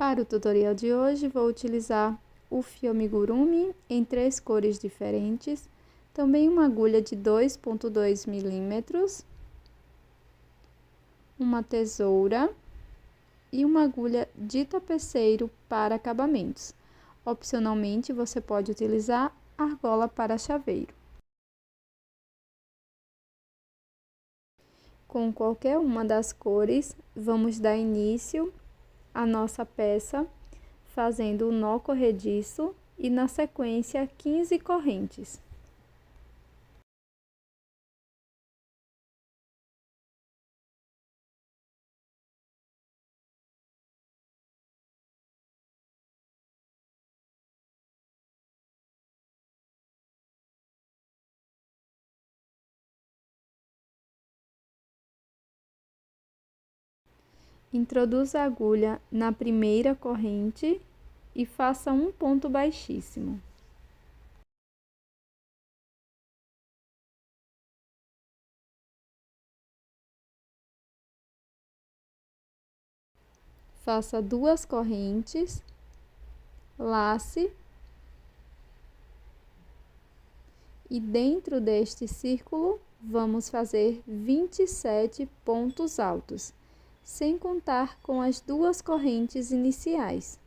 Para o tutorial de hoje, vou utilizar o fio amigurumi em 3 cores diferentes, também uma agulha de 2,2 milímetros, uma tesoura e uma agulha de tapeceiro para acabamentos. Opcionalmente, você pode utilizar argola para chaveiro. Com qualquer uma das cores, vamos dar início à nossa peça, fazendo o nó corrediço e na sequência 15 correntes. Introduza a agulha na primeira corrente e faça um ponto baixíssimo. Faça 2 correntes, lace e dentro deste círculo vamos fazer 27 pontos altos, sem contar com as 2 correntes iniciais.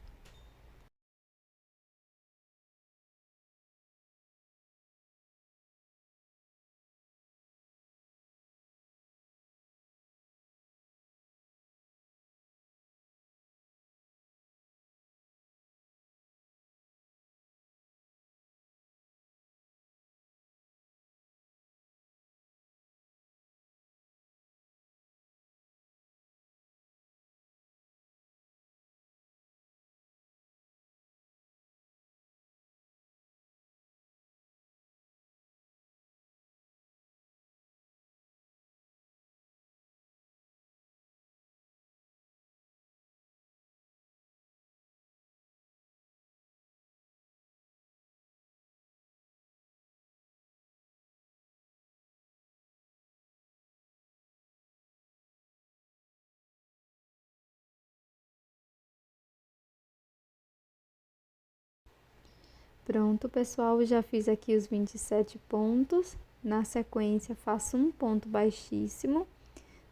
Pronto, pessoal, já fiz aqui os 27 pontos. Na sequência, faço um ponto baixíssimo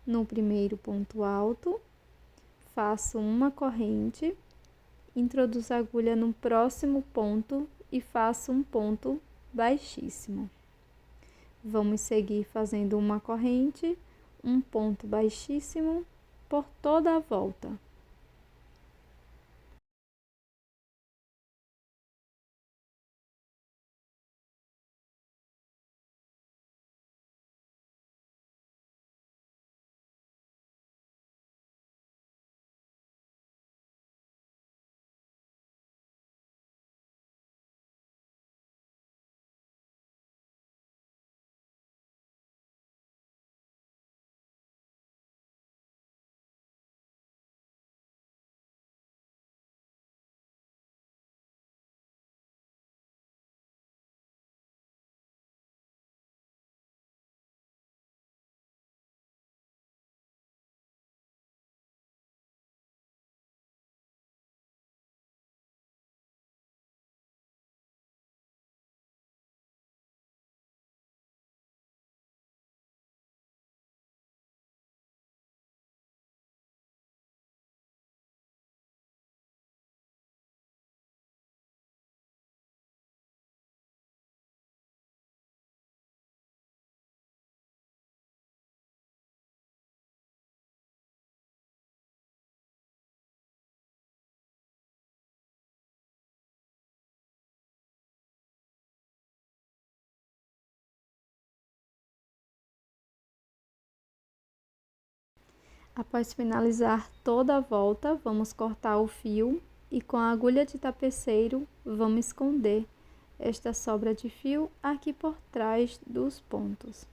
no primeiro ponto alto, faço uma corrente, introduzo a agulha no próximo ponto e faço um ponto baixíssimo. Vamos seguir fazendo uma corrente, um ponto baixíssimo por toda a volta. Após finalizar toda a volta, vamos cortar o fio e com a agulha de tapeceiro vamos esconder esta sobra de fio aqui por trás dos pontos.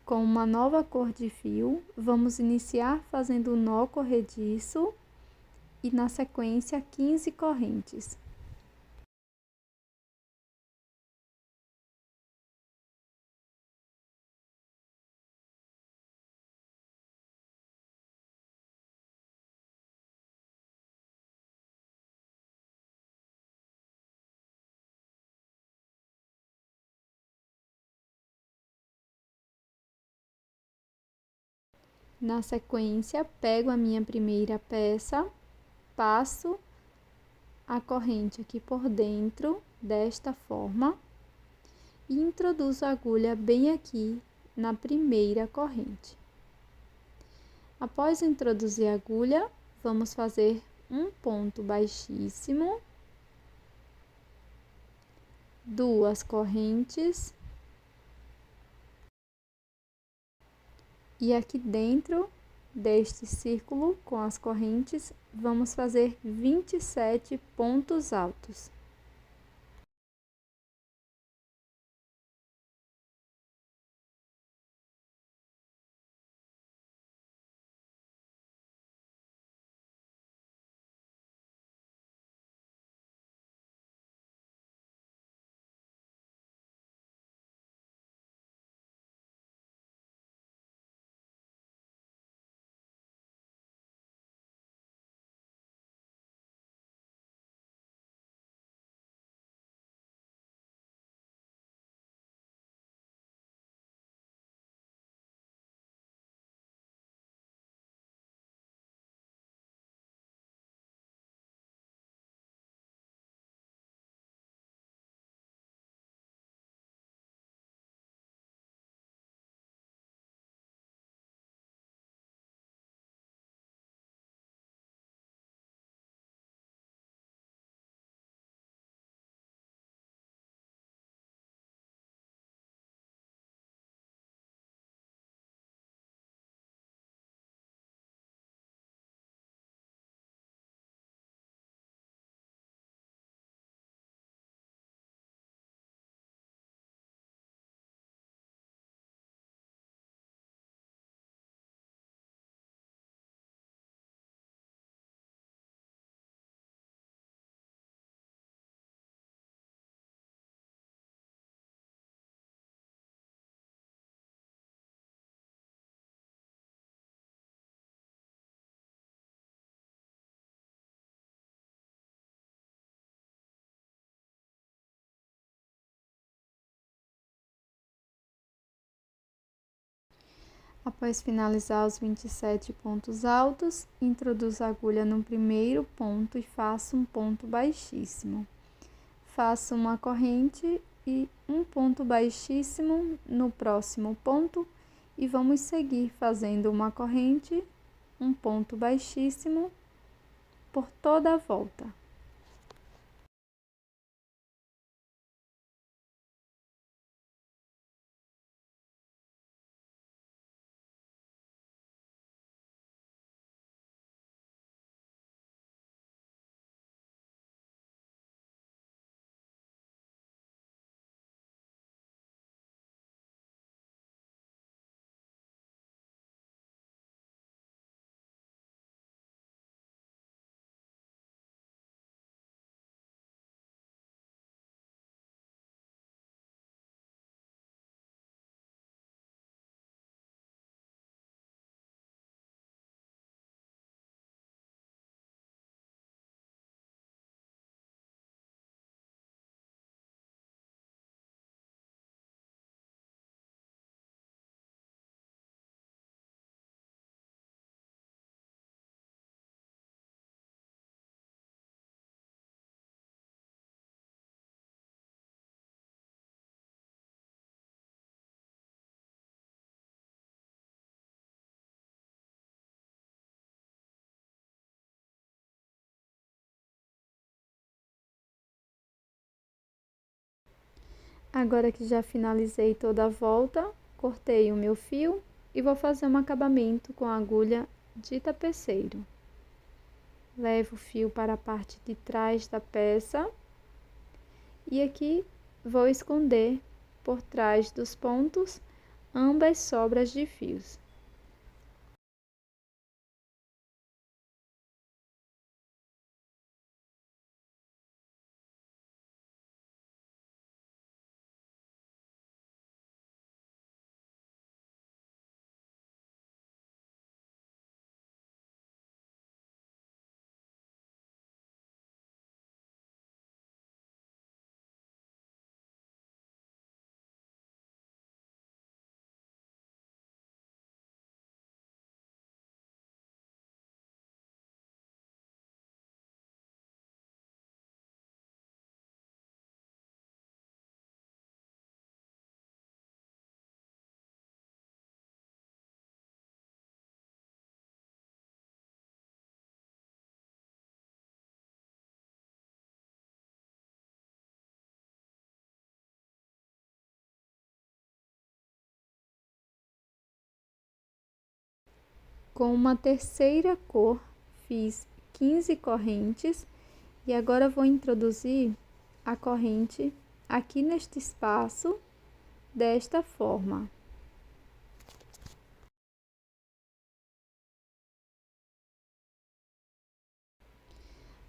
Com uma nova cor de fio, vamos iniciar fazendo o nó corrediço e na sequência 15 correntes. Na sequência, pego a minha primeira peça, passo a corrente aqui por dentro, desta forma, e introduzo a agulha bem aqui na primeira corrente. Após introduzir a agulha, vamos fazer um ponto baixíssimo, 2 correntes, e aqui dentro deste círculo com as correntes, vamos fazer 27 pontos altos. Após finalizar os 27 pontos altos, introduzo a agulha no primeiro ponto e faço um ponto baixíssimo. Faço uma corrente e um ponto baixíssimo no próximo ponto e vamos seguir fazendo uma corrente, um ponto baixíssimo por toda a volta. Agora que já finalizei toda a volta, cortei o meu fio e vou fazer um acabamento com a agulha de tapeceiro. Levo o fio para a parte de trás da peça e aqui vou esconder por trás dos pontos ambas sobras de fios. Com uma terceira cor, fiz 15 correntes e agora vou introduzir a corrente aqui neste espaço, desta forma.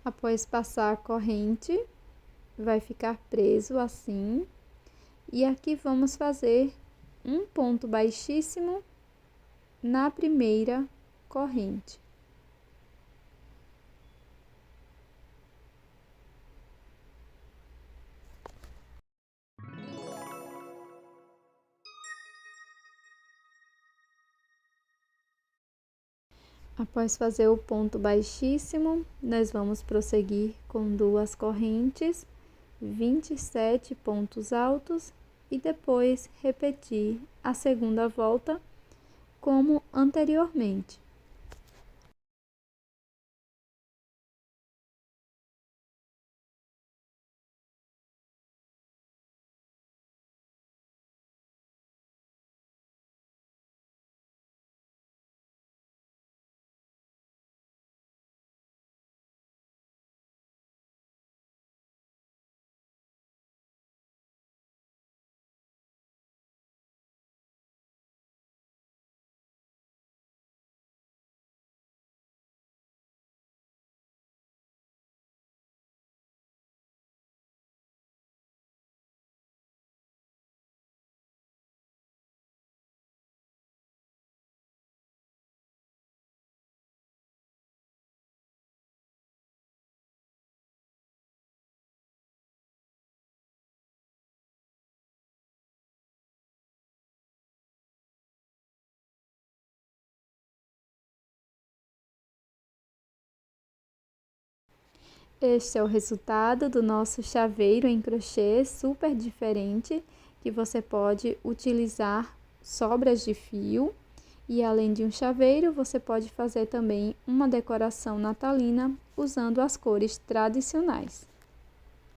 Após passar a corrente, vai ficar preso assim. E aqui vamos fazer um ponto baixíssimo na primeira corrente. Após fazer o ponto baixíssimo, nós vamos prosseguir com 2 correntes, 27 pontos altos e depois repetir a segunda volta como anteriormente. Este é o resultado do nosso chaveiro em crochê super diferente, que você pode utilizar sobras de fio. E além de um chaveiro, você pode fazer também uma decoração natalina usando as cores tradicionais.